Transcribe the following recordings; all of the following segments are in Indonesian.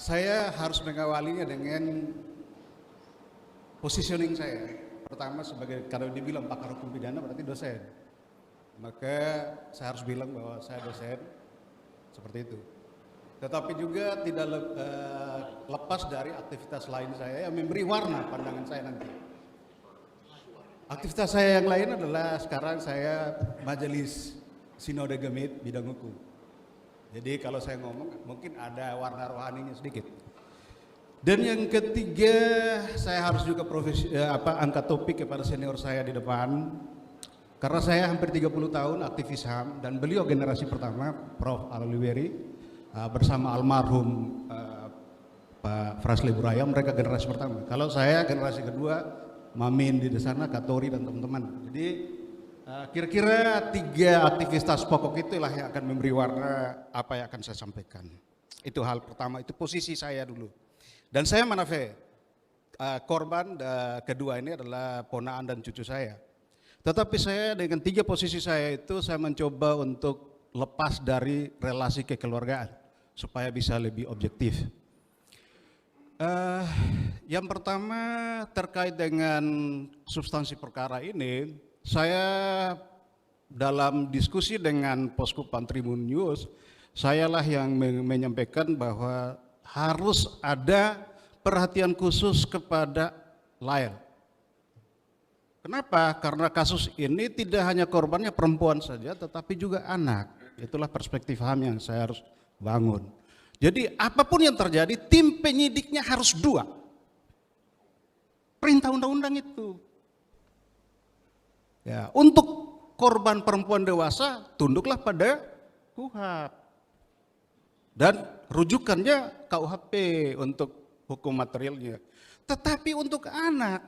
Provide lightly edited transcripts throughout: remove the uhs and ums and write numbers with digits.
Saya harus mengawalinya dengan positioning saya. Pertama sebagai, kalau dibilang pakar hukum pidana berarti dosen. Maka saya harus bilang bahwa saya dosen, seperti itu. Tetapi juga tidak lepas dari aktivitas lain saya yang memberi warna pandangan saya nanti. Aktivitas saya yang lain adalah sekarang saya majelis Sinode Gemit bidang hukum. Jadi kalau saya ngomong mungkin ada warna rohaninya sedikit. Dan yang ketiga, saya harus juga angkat topik kepada senior saya di depan. Karena saya hampir 30 tahun aktivis HAM dan beliau generasi pertama, Prof. Alaliweri, bersama almarhum Pak Frasli Buraya, mereka generasi pertama. Kalau saya generasi kedua, Mamin di sana, Katori dan teman-teman. Jadi kira-kira 3 aktivitas pokok itulah yang akan memberi warna apa yang akan saya sampaikan. Itu hal pertama, itu posisi saya dulu. Dan saya manafe, korban kedua ini adalah ponaan dan cucu saya. Tetapi saya dengan 3 posisi saya itu saya mencoba untuk lepas dari relasi kekeluargaan supaya bisa lebih objektif. Yang pertama terkait dengan substansi perkara ini, saya dalam diskusi dengan Poskupan Tribun News, sayalah yang menyampaikan bahwa harus ada perhatian khusus kepada Lael. Kenapa? Karena kasus ini tidak hanya korbannya perempuan saja, tetapi juga anak. Itulah perspektif HAM yang saya harus bangun. Jadi apapun yang terjadi, tim penyidiknya harus 2. Perintah undang-undang itu. Ya, untuk korban perempuan dewasa, tunduklah pada KUHP. Dan rujukannya KUHP untuk hukum materialnya. Tetapi untuk anak,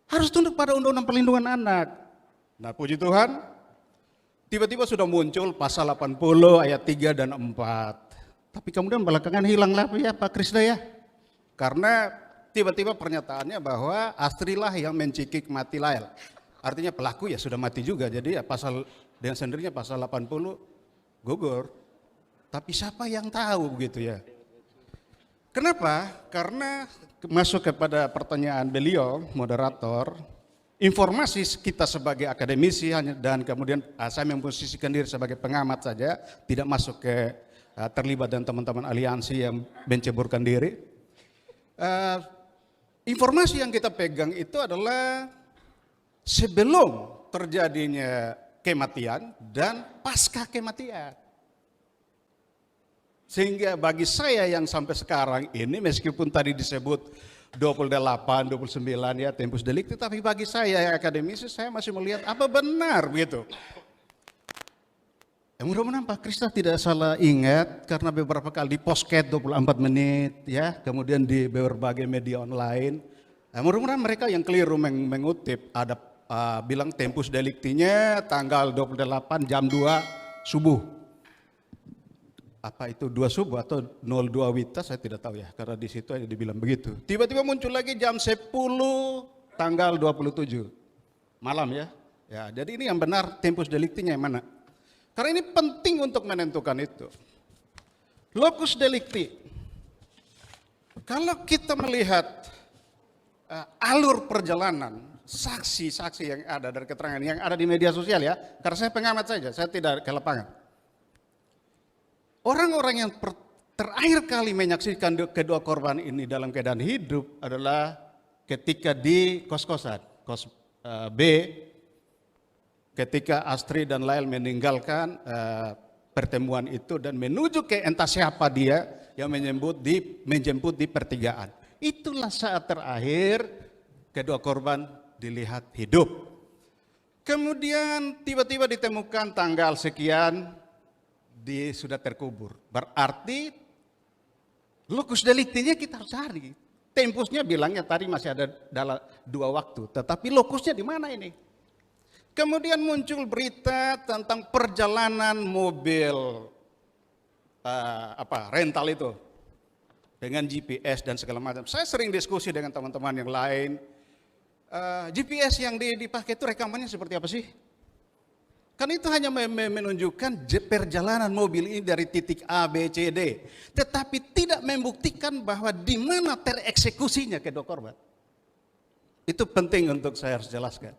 harus tunduk pada Undang-Undang Perlindungan Anak. Nah, puji Tuhan, tiba-tiba sudah muncul pasal 80 ayat 3 dan 4. Tapi kemudian belakangan hilanglah ya Pak Krisda ya. Karena tiba-tiba pernyataannya bahwa Astrilah yang mencikik mati Lael. Artinya pelaku ya sudah mati juga. Jadi ya pasal dengan sendirinya pasal 80 gugur. Tapi siapa yang tahu begitu ya. Kenapa? Karena masuk kepada pertanyaan beliau, moderator, informasi kita sebagai akademisi dan kemudian saya memposisikan diri sebagai pengamat saja, tidak masuk ke terlibat dan teman-teman aliansi yang menceburkan diri. Informasi yang kita pegang itu adalah sebelum terjadinya kematian dan pasca kematian. Sehingga bagi saya yang sampai sekarang ini meskipun tadi disebut 28, 29 ya tempus delicti, tapi bagi saya yang akademisi saya masih melihat apa benar begitu. Ya mudah-mudahan Pak Krisna tidak salah ingat karena beberapa kali di Posket 24 menit ya, kemudian di berbagai media online. Mudah-mudahan mereka yang keliru mengutip ada bilang tempus delictinya tanggal 28 jam 2 subuh. Apa itu 2 subuh atau 02 Wita saya tidak tahu ya, karena di situ ada dibilang begitu. Tiba-tiba muncul lagi jam 10 tanggal 27 malam ya. Ya, jadi ini yang benar tempus delictinya yang mana? Karena ini penting untuk menentukan itu. Locus delicti. Kalau kita melihat alur perjalanan saksi-saksi yang ada dari keterangan yang ada di media sosial ya, karena saya pengamat saja, saya tidak ke lapangan. Orang-orang yang terakhir kali menyaksikan kedua korban ini dalam keadaan hidup adalah ketika di kos-kosan, kos B, ketika Astri dan Lael meninggalkan pertemuan itu dan menuju ke entah siapa dia yang menjemput di pertigaan. Itulah saat terakhir kedua korban dilihat hidup. Kemudian tiba-tiba ditemukan tanggal sekian, sudah terkubur. Berarti locus delictinya kita harus cari. Tempusnya bilangnya tadi masih ada dalam 2 waktu, tetapi lokusnya di mana ini? Kemudian muncul berita tentang perjalanan mobil rental itu dengan GPS dan segala macam. Saya sering diskusi dengan teman-teman yang lain. GPS yang dipakai itu rekamannya seperti apa sih? Kan itu hanya menunjukkan perjalanan mobil ini dari titik A, B, C, D. Tetapi tidak membuktikan bahwa di mana tereksekusinya kedua korban. Itu penting untuk saya harus jelaskan.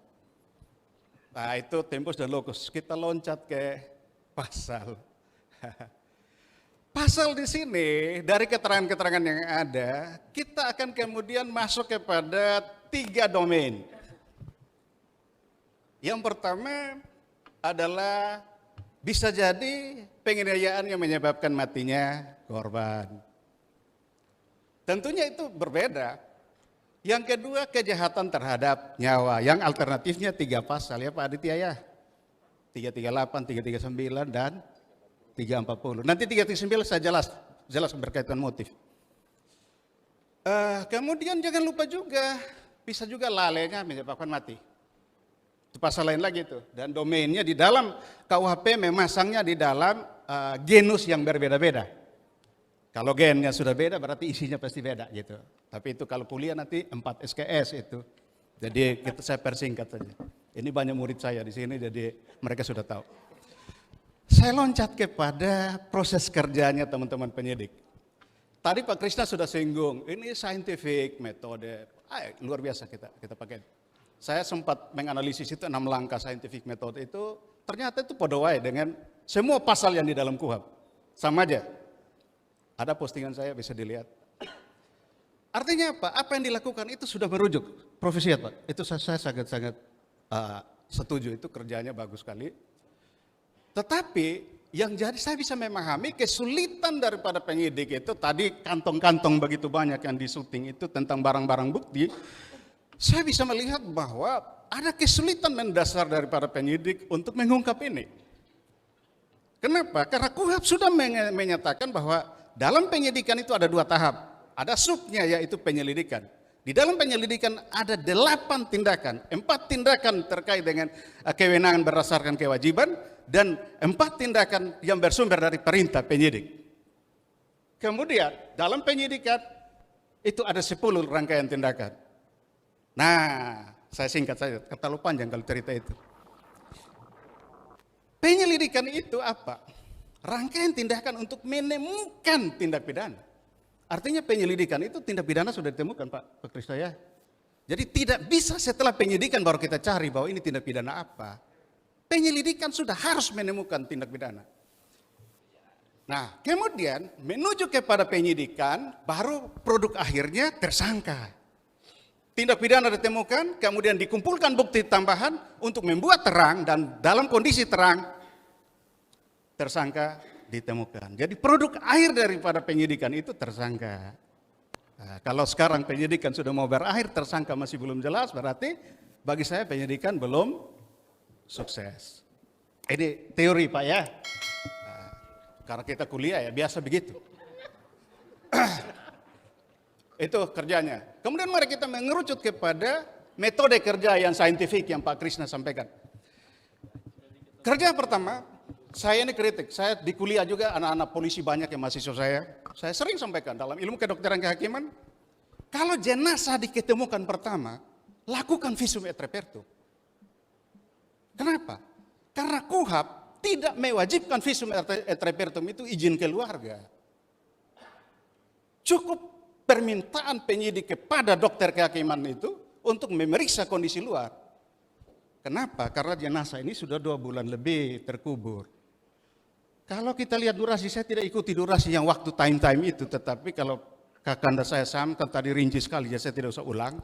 Nah itu tempus dan locus. Kita loncat ke pasal. Pasal di sini dari keterangan-keterangan yang ada, kita akan kemudian masuk kepada 3 domain. Yang pertama adalah bisa jadi penganiayaan yang menyebabkan matinya korban. Tentunya itu berbeda. Yang kedua kejahatan terhadap nyawa. Yang alternatifnya 3 pasal ya Pak Aditya ya. 338, 339 dan 340. Nanti 339 saya jelas berkaitan motif. Kemudian jangan lupa juga bisa juga lalainya menyebabkan mati. Itu pasal lain lagi itu. Dan domainnya di dalam KUHP memasangnya di dalam genus yang berbeda-beda. Kalau gennya sudah beda berarti isinya pasti beda gitu. Tapi itu kalau kuliah nanti 4 SKS itu. Jadi saya persingkat saja. Ini banyak murid saya di sini jadi mereka sudah tahu. Saya loncat kepada proses kerjanya teman-teman penyidik. Tadi Pak Krishna sudah singgung, ini scientific metode, luar biasa kita pakai. Saya sempat menganalisis itu 6 langkah scientific metode itu, ternyata itu podawai dengan semua pasal yang di dalam KUHP. Sama aja. Ada postingan saya bisa dilihat. Artinya apa? Apa yang dilakukan itu sudah merujuk. Profesiat Pak, itu saya sangat-sangat setuju, itu kerjanya bagus sekali. Tetapi yang jadi saya bisa memahami kesulitan daripada penyidik itu tadi kantong-kantong begitu banyak yang disuting itu tentang barang-barang bukti. Saya bisa melihat bahwa ada kesulitan mendasar daripada penyidik untuk mengungkap ini. Kenapa? Karena KUHP sudah menyatakan bahwa dalam penyidikan itu ada 2 tahap. Ada subnya yaitu penyelidikan. Di dalam penyelidikan ada 8 tindakan. 4 tindakan terkait dengan kewenangan berdasarkan kewajiban. Dan 4 tindakan yang bersumber dari perintah penyidik. Kemudian dalam penyidikan itu ada 10 rangkaian tindakan. Nah, saya singkat saja, terlalu panjang kalau cerita itu. Penyelidikan itu apa? Rangkaian tindakan untuk menemukan tindak pidana. Artinya penyelidikan itu tindak pidana sudah ditemukan Pak Krishna ya. Jadi tidak bisa setelah penyidikan baru kita cari bahwa ini tindak pidana apa. Penyelidikan sudah harus menemukan tindak pidana. Nah kemudian menuju kepada penyidikan baru produk akhirnya tersangka. Tindak pidana ditemukan kemudian dikumpulkan bukti tambahan untuk membuat terang dan dalam kondisi terang tersangka ditemukan. Jadi produk akhir daripada penyidikan itu tersangka. Nah, kalau sekarang penyidikan sudah mau berakhir tersangka masih belum jelas berarti bagi saya penyidikan belum sukses. Ini teori Pak ya. Nah, karena kita kuliah ya biasa begitu. Itu kerjanya. Kemudian mari kita mengerucut kepada metode kerja yang saintifik yang Pak Krishna sampaikan. Kerja pertama, saya ini kritik. Saya di kuliah juga anak-anak polisi banyak yang mahasiswa saya. Saya sering sampaikan dalam ilmu kedokteran kehakiman, kalau jenazah diketemukan pertama, lakukan visum et repertum. Kenapa? Karena KUHP tidak mewajibkan visum et repertum itu izin keluarga. Cukup permintaan penyidik kepada dokter kehakiman itu untuk memeriksa kondisi luar. Kenapa? Karena jenazah ini sudah 2 bulan lebih terkubur. Kalau kita lihat durasi, saya tidak ikuti durasi yang waktu time itu, tetapi kalau kakanda saya kan tadi rinci sekali, jadi saya tidak usah ulang.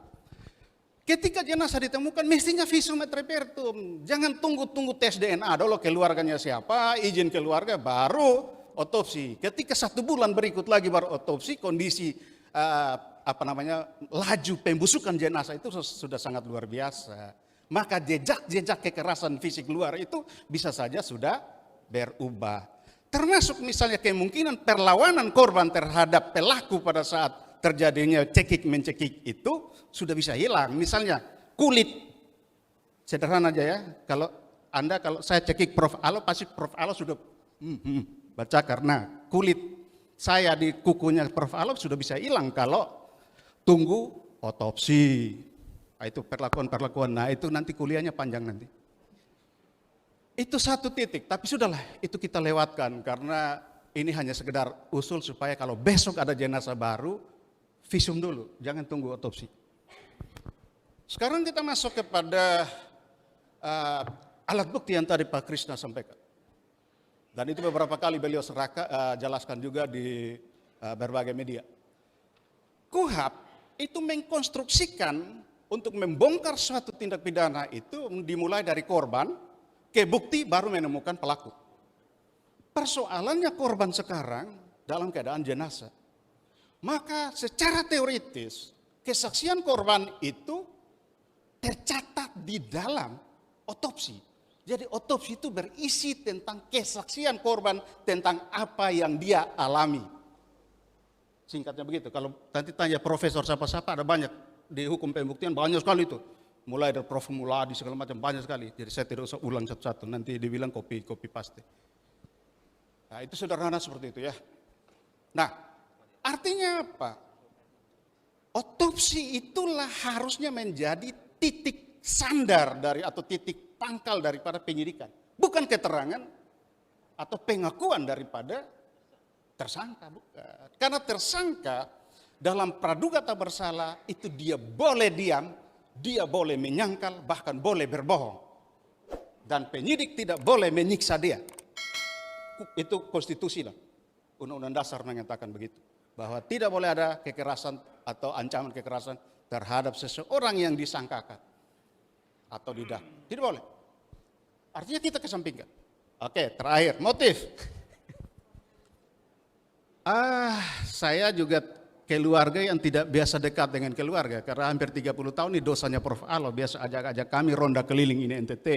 Ketika jenazah ditemukan, mestinya visum et repertum. Jangan tunggu-tunggu tes DNA dulu keluarganya siapa, izin keluarga, baru otopsi. Ketika 1 bulan berikut lagi baru otopsi, kondisi laju pembusukan jenazah itu sudah sangat luar biasa. Maka jejak-jejak kekerasan fisik luar itu bisa saja sudah berubah. Termasuk misalnya kemungkinan perlawanan korban terhadap pelaku pada saat terjadinya cekik-mencekik itu sudah bisa hilang. Misalnya kulit, sederhana aja ya. Kalau saya cekik Prof. Alo, pasti Prof. Alo sudah baca karena kulit saya di kukunya Prof. Alo sudah bisa hilang kalau tunggu otopsi. Nah, itu perlakuan-perlakuan. Nah itu nanti kuliahnya panjang nanti. Itu satu titik, tapi sudahlah itu kita lewatkan karena ini hanya sekedar usul supaya kalau besok ada jenazah baru, visum dulu, jangan tunggu otopsi. Sekarang kita masuk kepada alat bukti yang tadi Pak Krishna sampaikan. Dan itu beberapa kali beliau jelaskan juga di berbagai media. KUHP itu mengkonstruksikan untuk membongkar suatu tindak pidana itu dimulai dari korban, ke bukti baru menemukan pelaku. Persoalannya korban sekarang dalam keadaan jenazah. Maka secara teoritis kesaksian korban itu tercatat di dalam otopsi. Jadi otopsi itu berisi tentang kesaksian korban tentang apa yang dia alami. Singkatnya begitu. Kalau nanti tanya profesor siapa-siapa ada banyak di hukum pembuktian banyak sekali itu. Mulai dari Prof. Muladi segala macam banyak sekali. Jadi saya tidak usah ulang satu-satu. Nanti dibilang copy paste. Nah itu sederhana seperti itu ya. Nah artinya apa? Otopsi itulah harusnya menjadi titik sandar dari atau titik pangkal daripada penyidikan. Bukan keterangan atau pengakuan daripada tersangka. Bukan. Karena tersangka dalam praduga tak bersalah itu dia boleh diam. Dia boleh menyangkal, bahkan boleh berbohong. Dan penyidik tidak boleh menyiksa dia. Itu konstitusi lah. Undang-undang dasar mengatakan begitu. Bahwa tidak boleh ada kekerasan atau ancaman kekerasan terhadap seseorang yang disangkakan. Atau tidak. Tidak boleh. Artinya kita kesampingkan. Oke, terakhir, motif. Saya juga keluarga yang tidak biasa dekat dengan keluarga karena hampir 30 tahun ini dosanya Prof. Alo biasa ajak-ajak kami ronda keliling ini NTT.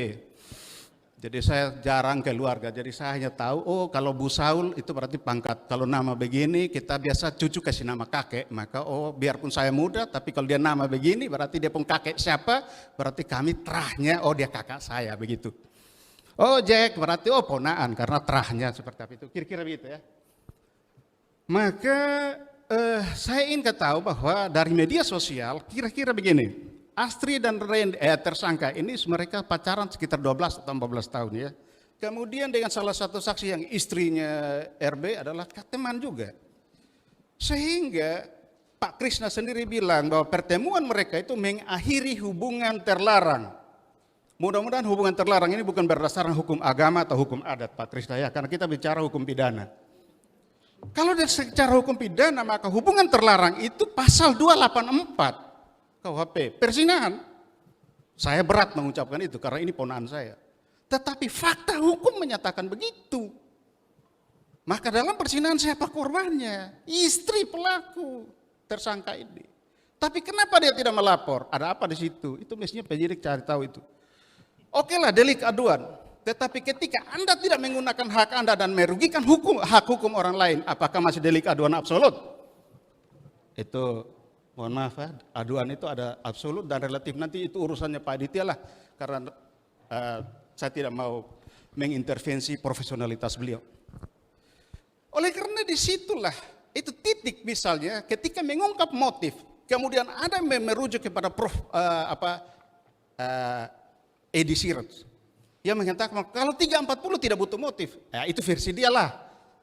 Jadi saya jarang keluarga, jadi saya hanya tahu oh kalau Bu Saul itu berarti pangkat. Kalau nama begini kita biasa cucu kasih nama kakek, maka oh biarpun saya muda tapi kalau dia nama begini berarti dia pun kakek siapa, berarti kami terahnya oh dia kakak saya begitu. Oh Jack berarti oh ponaan karena terahnya seperti apa itu, kira-kira begitu ya. Maka saya ingin tahu bahwa dari media sosial kira-kira begini, Astri dan tersangka ini mereka pacaran sekitar 12 atau 14 tahun ya. Kemudian dengan salah satu saksi yang istrinya RB adalah teman juga. Sehingga Pak Krishna sendiri bilang bahwa pertemuan mereka itu mengakhiri hubungan terlarang. Mudah-mudahan hubungan terlarang ini bukan berdasarkan hukum agama atau hukum adat Pak Krishna ya, karena kita bicara hukum pidana. Kalau secara hukum pidana maka hubungan terlarang itu pasal 284 KUHP, perzinahan. Saya berat mengucapkan itu karena ini ponaan saya. Tetapi fakta hukum menyatakan begitu. Maka dalam perzinahan siapa korbannya? Istri pelaku tersangka ini. Tapi kenapa dia tidak melapor? Ada apa di situ? Itu mestinya penyidik cari tahu itu. Oke lah delik aduan. Tetapi ketika Anda tidak menggunakan hak Anda dan merugikan hak hukum orang lain, apakah masih delik aduan absolut? Itu, mohon maaf ya, aduan itu ada absolut dan relatif. Nanti itu urusannya Pak Aditya lah, karena saya tidak mau mengintervensi profesionalitas beliau. Oleh karena disitulah, itu titik misalnya ketika mengungkap motif, kemudian ada merujuk kepada Edi Sirot. Dia mengatakan kalau 340 tidak butuh motif, ya itu versi dia lah.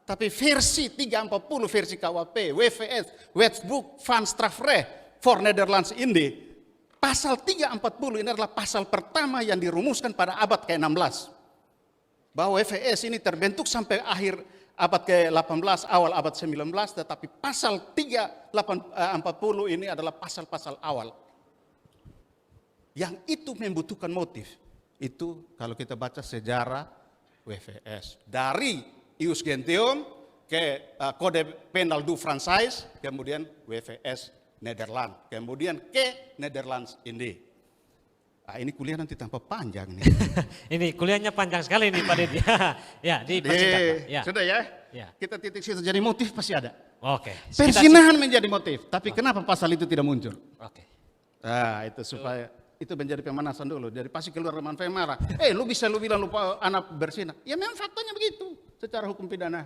Tapi versi 340 versi KUHP, WVS, Wetboek van Strafrecht for Netherlands Inde, pasal 340 ini adalah pasal pertama yang dirumuskan pada abad ke-16. Bahwa WVS ini terbentuk sampai akhir abad ke-18, awal abad 19, tetapi pasal 340 ini adalah pasal-pasal awal. Yang itu membutuhkan motif. Itu kalau kita baca sejarah WVS. Dari Ius Gentium ke Kode Penal du Franchise, kemudian WVS Nederland, kemudian ke Netherlands Inde. Nah, ini kuliah nanti tampak panjang nih. Ini kuliahnya panjang sekali nih Pak Dedi. Ya, dipersingkat. Ya. Sudah ya? Ya. Kita titik situ jadi motif pasti ada. Oke. Persinahan menjadi motif, tapi kenapa pasal itu tidak muncul? Oke. Nah, itu supaya itu menjadi pemanasan dulu. Jadi pasti keluar teman marah. Lu bilang lupa anak bersinah. Ya memang faktanya begitu secara hukum pidana.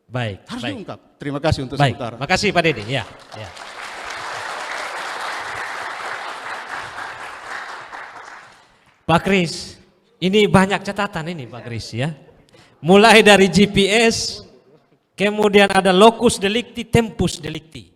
Baik. Harus diungkap. Terima kasih untuk baik. sementara. Makasih Pak Dedi. Ya. Pak Kris, Ini banyak catatan ini Pak Kris ya. Mulai dari GPS, kemudian ada locus delicti, tempus delicti.